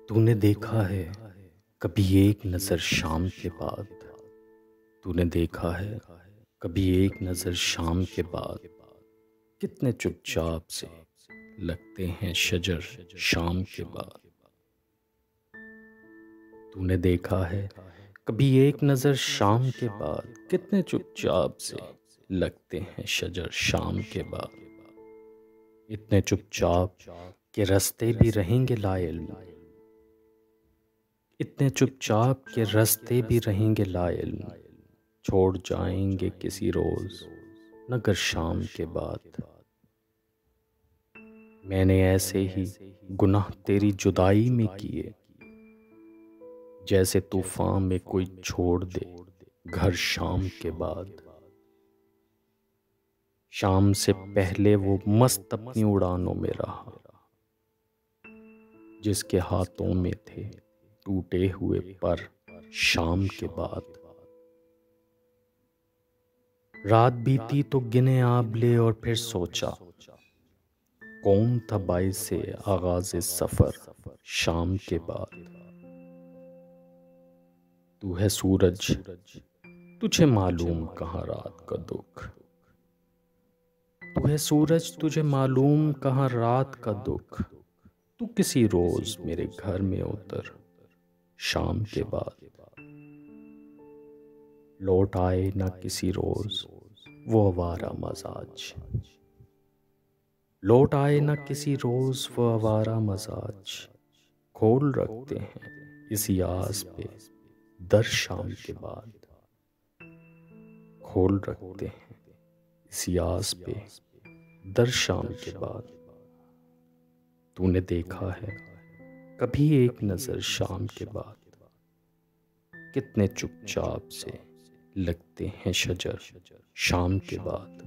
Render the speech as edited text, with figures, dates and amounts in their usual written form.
तूने देखा है कभी एक नज़र शाम के बाद। तूने देखा है कभी एक नज़र शाम के बाद। कितने चुपचाप से लगते हैं शजर शाम के बाद। तूने देखा है कभी एक नज़र शाम के बाद। कितने चुपचाप से लगते हैं शजर शाम के बाद। इतने चुपचाप के रास्ते भी रहेंगे लाइल। इतने चुपचाप के रास्ते भी रहेंगे लाइल। छोड़ जाएंगे किसी रोज नगर शाम के बाद। मैंने ऐसे ही गुनाह तेरी जुदाई में किए, जैसे तूफान में कोई छोड़ दे घर शाम के बाद। शाम से पहले वो मस्त अपनी उड़ानों में रहा, जिसके हाथों में थे टूटे हुए पर शाम के बाद। रात बीती तो गिने आबले और फिर सोचा, कौन था बाइस से आगाज सफर शाम के बाद। तू है सूरज, तुझे मालूम कहाँ रात का दुख। तू है सूरज, तुझे मालूम कहाँ रात का दुख। तू किसी रोज मेरे घर में उतर शाम के बाद। लौट आए ना किसी रोज वो आवारा मजाज। लौट आए ना किसी रोज वो आवारा मजाज। खोल रखते हैं इसी आस पे दर शाम के बाद। खोल रखते हैं इसी आस पे दर शाम के बाद। तूने देखा है कभी एक नजर शाम के बाद। कितने चुपचाप से लगते हैं शजर शाम के बाद।